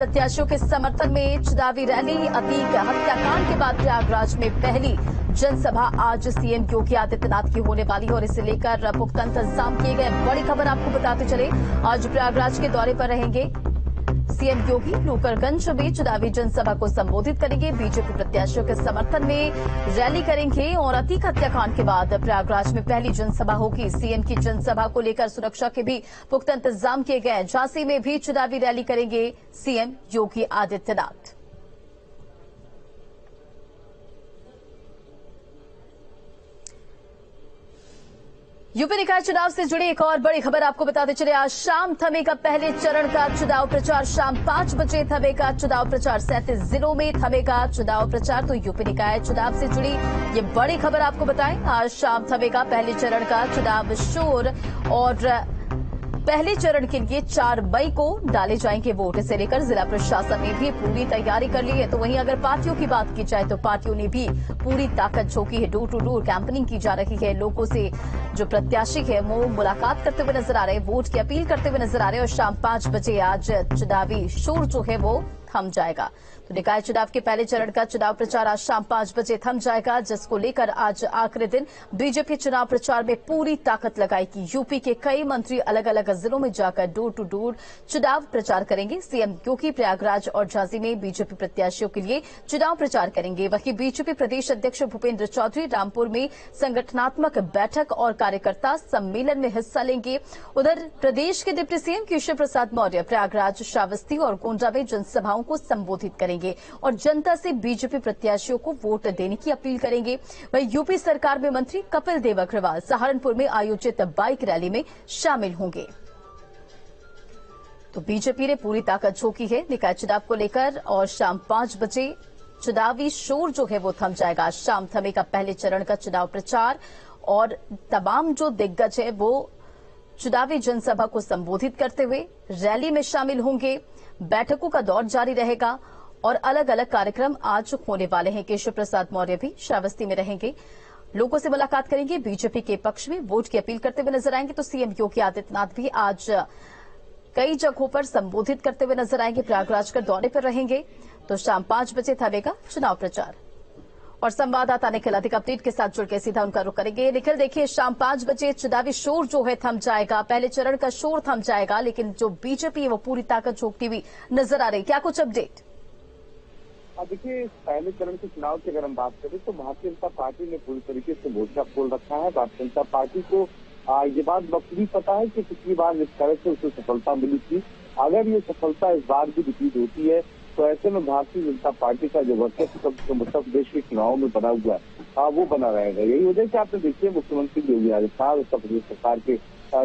प्रत्याशियों के समर्थन में चुनावी रैली। अतीक हत्याकांड के बाद प्रयागराज में पहली जनसभा आज सीएम योगी आदित्यनाथ की होने वाली है और इसे लेकर पुख्ता इंतजाम किए गए। बड़ी खबर आपको बताते चले, आज प्रयागराज के दौरे पर रहेंगे सीएम योगी। नूकरगंज में चुनावी जनसभा को संबोधित करेंगे। बीजेपी प्रत्याशियों के समर्थन में रैली करेंगे और अतीक हत्याकांड के बाद प्रयागराज में पहली जनसभा होगी। सीएम की जनसभा को लेकर सुरक्षा के भी पुख्ता इंतजाम किए गए। झांसी में भी चुनावी रैली करेंगे सीएम योगी आदित्यनाथ। यूपी निकाय चुनाव से जुड़ी एक और बड़ी खबर आपको बताते चले, आज शाम थमेगा पहले चरण का चुनाव प्रचार। शाम 5 बजे थमेगा चुनाव प्रचार। 37 जिलों में थमेगा चुनाव प्रचार। तो यूपी निकाय चुनाव से जुड़ी ये बड़ी खबर आपको बताएं, आज शाम थमेगा पहले चरण का चुनाव शोर और पहले चरण के लिए 4 मई को डाले जाएंगे वोट। इसे लेकर जिला प्रशासन ने भी पूरी तैयारी कर ली है। तो वहीं अगर पार्टियों की बात की जाए तो पार्टियों ने भी पूरी ताकत झोंकी है। डोर टू डोर कैंपेनिंग की जा रही है। लोगों से जो प्रत्याशी है वो मुलाकात करते हुए नजर आ रहे हैं, वोट की अपील करते हुए नजर आ रहे हैं। और शाम 5 बजे आज चुनावी शोर जो है वो थम जाएगा। तो निकाय चुनाव के पहले चरण का चुनाव प्रचार आज शाम 5 बजे थम जाएगा, जिसको लेकर आज आखिरी दिन बीजेपी चुनाव प्रचार में पूरी ताकत लगाएगी। यूपी के कई मंत्री अलग अलग जिलों में जाकर डोर टू डोर चुनाव प्रचार करेंगे। सीएम योगी प्रयागराज और झांसी में बीजेपी प्रत्याशियों के लिए चुनाव प्रचार करेंगे। वहीं बीजेपी प्रदेश अध्यक्ष भूपेंद्र चौधरी रामपुर में संगठनात्मक बैठक और कार्यकर्ता सम्मेलन में हिस्सा लेंगे। उधर प्रदेश के डिप्टी सीएम केशव प्रसाद मौर्य प्रयागराज, श्रावस्ती और गोंडा में जनसभाओं को संबोधित करेंगे और जनता से बीजेपी प्रत्याशियों को वोट देने की अपील करेंगे। वहीं यूपी सरकार में मंत्री कपिल देव अग्रवाल सहारनपुर में आयोजित बाइक रैली में शामिल होंगे। तो बीजेपी ने पूरी ताकत झोंकी है निकाय चुनाव को लेकर और शाम 5 बजे चुनावी शोर जो है वो थम जाएगा। शाम थमेगा पहले चरण का चुनाव प्रचार और तमाम जो दिग्गज है वो चुनावी जनसभा को संबोधित करते हुए रैली में शामिल होंगे। बैठकों का दौर जारी रहेगा और अलग अलग कार्यक्रम आज होने वाले हैं। केशव प्रसाद मौर्य भी श्रावस्ती में रहेंगे, लोगों से मुलाकात करेंगे, बीजेपी के पक्ष में वोट की अपील करते हुए नजर आएंगे। तो सीएम योगी आदित्यनाथ भी आज कई जगहों पर संबोधित करते हुए नजर आएंगे। प्रयागराज के दौरे पर रहेंगे। तो शाम 5 बजे थमेगा चुनाव प्रचार और संवाददाता निखिल अधिक अपडेट के साथ जुड़कर सीधा उनका रुख करेंगे। निखिल, देखिए शाम 5 बजे चुनावी शोर जो है थम जाएगा, पहले चरण का शोर थम जाएगा, लेकिन जो बीजेपी है वो पूरी ताकत झोंकती हुई नजर आ रही। क्या कुछ अपडेट? देखिए, पहले चरण के चुनाव की अगर हम बात करें तो भारतीय जनता पार्टी ने पूरी तरीके से मोर्चा खोल रखा है। भारतीय जनता पार्टी को ये बात बखूबी पता है कि पिछली बार जिस तरह से उसे सफलता मिली थी, अगर ये सफलता इस बार भी रिपीट होती है तो ऐसे में भारतीय जनता पार्टी का जो वर्चस्व उत्तर प्रदेश के चुनाव में बना हुआ है वो बना रहेगा। यही वजह से आपने देखिए मुख्यमंत्री योगी आदित्यनाथ, उत्तर प्रदेश सरकार के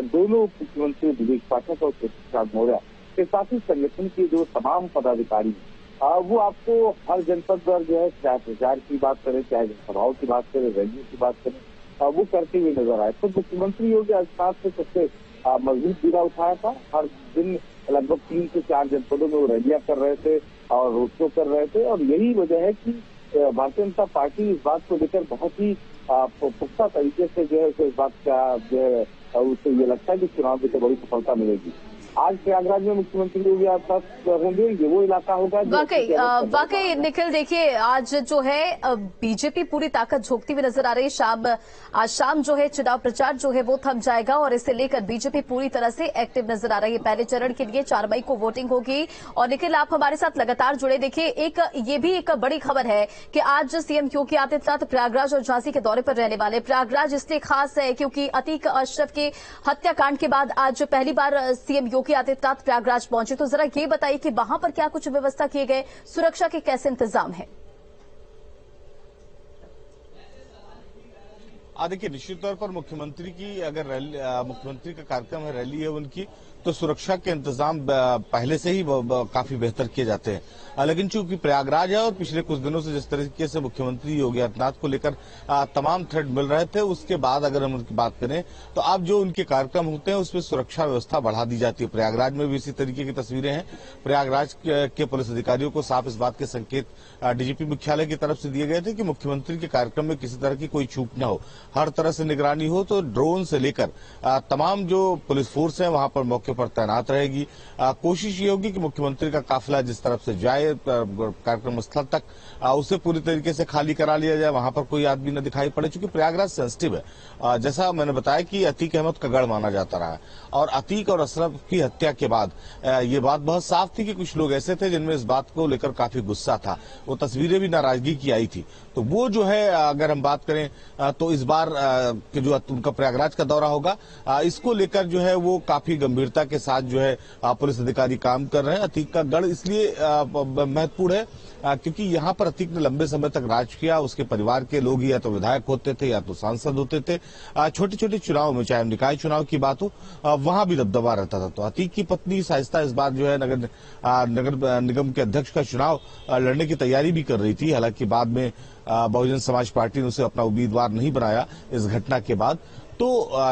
दोनों मुख्यमंत्री दिनेश पाठक और केशव प्रसाद मौर्य के साथ ही संगठन के जो तमाम पदाधिकारी वो आपको हर जनपद पर जो है चाहे प्रचार की बात करें, चाहे सभाओं की बात करें, रैलियों की बात करें, वो करते हुए नजर आए। तो मुख्यमंत्री योगी आदित्यनाथ से सबसे मजबूत बीड़ा उठाया था। हर दिन लगभग 3 से 4 जनपदों में वो रैलियां कर रहे थे और रोड शो कर रहे थे। और यही वजह है कि भारतीय जनता पार्टी इस बात को लेकर बहुत ही पुख्ता तरीके से जो है इस बात का जो है उसे ये लगता है कि चुनाव में तो बड़ी सफलता मिलेगी। आज प्रयागराज में मुख्यमंत्री योगी आदित्यनाथ होंगे, ये वो इलाका होगा। वाकई निखिल, देखिए आज जो है बीजेपी पूरी ताकत झोंकती हुई नजर आ रही है। आज शाम जो है चुनाव प्रचार जो है वो थम जाएगा और इसे लेकर बीजेपी पूरी तरह से एक्टिव नजर आ रही है। पहले चरण के लिए 4 मई को वोटिंग होगी। और निखिल, आप हमारे साथ लगातार जुड़े। देखिए, ये भी एक बड़ी खबर है कि आज सीएम योगी आदित्यनाथ प्रयागराज और झांसी के दौरे पर रहने वाले। प्रयागराज इसलिए खास है क्योंकि अतीक अशरफ के हत्याकांड के बाद आज पहली बार सीएम योगी आदित्यनाथ प्रयागराज पहुंचे। तो जरा ये बताइए कि वहां पर क्या कुछ व्यवस्था किए गए, सुरक्षा के कैसे इंतजाम है? देखिए, निश्चित तौर पर मुख्यमंत्री की अगर मुख्यमंत्री का कार्यक्रम है, रैली है उनकी, तो सुरक्षा के इंतजाम पहले से ही काफी बेहतर किए जाते हैं। लेकिन चूंकि प्रयागराज है और पिछले कुछ दिनों से जिस तरीके से मुख्यमंत्री योगी आदित्यनाथ को लेकर तमाम थ्रेड मिल रहे थे, उसके बाद अगर हम उनकी बात करें तो अब जो उनके कार्यक्रम होते हैं उसमें सुरक्षा व्यवस्था बढ़ा दी जाती है। प्रयागराज में भी इसी तरीके की तस्वीरें हैं। प्रयागराज के पुलिस अधिकारियों को साफ इस बात के संकेत डीजीपी मुख्यालय की तरफ से दिए गए थे कि मुख्यमंत्री के कार्यक्रम में किसी तरह की कोई चूक न हो, हर तरह से निगरानी हो। तो ड्रोन से लेकर तमाम जो पुलिस फोर्स है वहां पर मौके पर तैनात रहेगी। कोशिश ये होगी कि मुख्यमंत्री का काफिला जिस तरफ से जाए कार्यक्रम स्थल तक उसे पूरी तरीके से खाली करा लिया जाए, वहां पर कोई आदमी न दिखाई पड़े, चूंकि प्रयागराज सेंसिटिव है। जैसा मैंने बताया कि अतीक अहमद का गढ़ माना जाता रहा है और अतीक और अशरफ की हत्या के बाद ये बात बहुत साफ थी कि कुछ लोग ऐसे थे जिनमें इस बात को लेकर काफी गुस्सा था। वो तस्वीरें भी नाराजगी की आई थी। तो वो जो है, अगर हम बात करें तो इस बार के जो उनका प्रयागराज का दौरा होगा, इसको लेकर जो है वो काफी गंभीरता के साथ जो है पुलिस अधिकारी काम कर रहे हैं। अतीक का गढ़ इसलिए महत्वपूर्ण है क्योंकि यहाँ पर अतीक ने लंबे समय तक राज किया। उसके परिवार के लोग या तो विधायक होते थे या तो सांसद होते थे। छोटे छोटे चुनाव में, चाहे निकाय चुनाव की बात हो, वहां भी दबदबा रहता था। तो अतीक की पत्नी शाइस्ता इस बार जो है नगर निगम के अध्यक्ष का चुनाव लड़ने की तैयारी भी कर रही थी। हालांकि बाद में बहुजन समाज पार्टी ने उसे अपना उम्मीदवार नहीं बनाया इस घटना के बाद। तो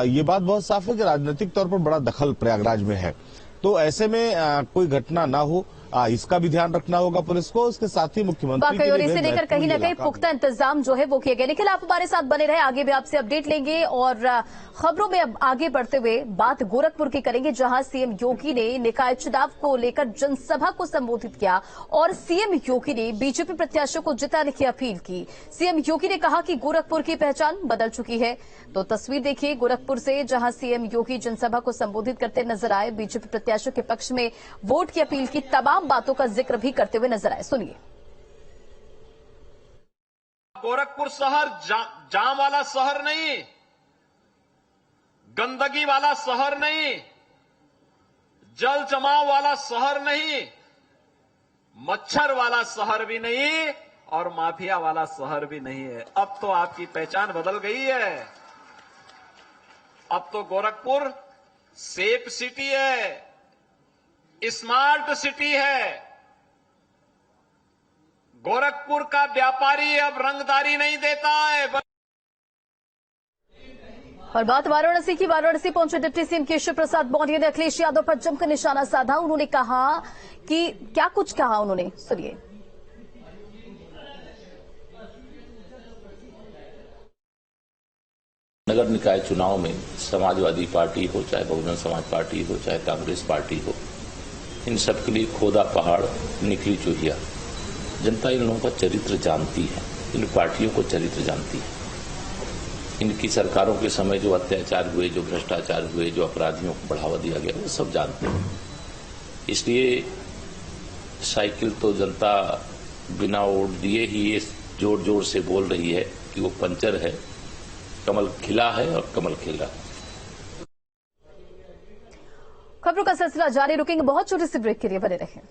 ये बात बहुत साफ है कि राजनीतिक तौर पर बड़ा दखल प्रयागराज में है। तो ऐसे में कोई घटना ना हो, इसका भी ध्यान रखना होगा पुलिस को। उसके साथ ही मुख्यमंत्री और इसे लेकर कहीं न कहीं पुख्ता इंतजाम जो है वो किए गए। निखिल, आप हमारे साथ बने रहे, आगे भी आपसे अपडेट लेंगे। और खबरों में अब आगे बढ़ते हुए बात गोरखपुर की करेंगे, जहां सीएम योगी ने निकाय चुनाव को लेकर जनसभा को संबोधित किया और सीएम योगी ने बीजेपी प्रत्याशियों को जिताने की अपील की। सीएम योगी ने कहा कि गोरखपुर की पहचान बदल चुकी है। तो तस्वीर देखिए गोरखपुर से, जहां सीएम योगी जनसभा को संबोधित करते नजर आए। बीजेपी प्रत्याशियों के पक्ष में वोट की अपील की तमाम बातों का जिक्र भी करते हुए नजर आए। सुनिए। गोरखपुर शहर जाम वाला शहर नहीं, गंदगी वाला शहर नहीं, जल जमाव वाला शहर नहीं, मच्छर वाला शहर भी नहीं और माफिया वाला शहर भी नहीं है। अब तो आपकी पहचान बदल गई है। अब तो गोरखपुर सेफ सिटी है, स्मार्ट सिटी है। गोरखपुर का व्यापारी अब रंगदारी नहीं देता है। और बात वाराणसी की। वाराणसी पहुंचे डिप्टी सीएम केशव प्रसाद मौर्य ने अखिलेश यादव पर जमकर निशाना साधा। उन्होंने कहा कि क्या कुछ कहा उन्होंने, सुनिए। नगर निकाय चुनाव में समाजवादी पार्टी हो, चाहे बहुजन समाज पार्टी हो, चाहे कांग्रेस पार्टी हो, इन सब के लिए खोदा पहाड़ निकली चूहिया। जनता इन लोगों का चरित्र जानती है, इन पार्टियों को चरित्र जानती है। इनकी सरकारों के समय जो अत्याचार हुए, जो भ्रष्टाचार हुए, जो अपराधियों को बढ़ावा दिया गया, वो सब जानते हैं। इसलिए साइकिल तो जनता बिना वोट दिए ही ये जोर जोर से बोल रही है कि वो पंचर है। कमल खिला है और कमल खिल रहा है। खबरों का सिलसिला जारी, रुकेंगे बहुत छोटे से ब्रेक के लिए, बने रहें।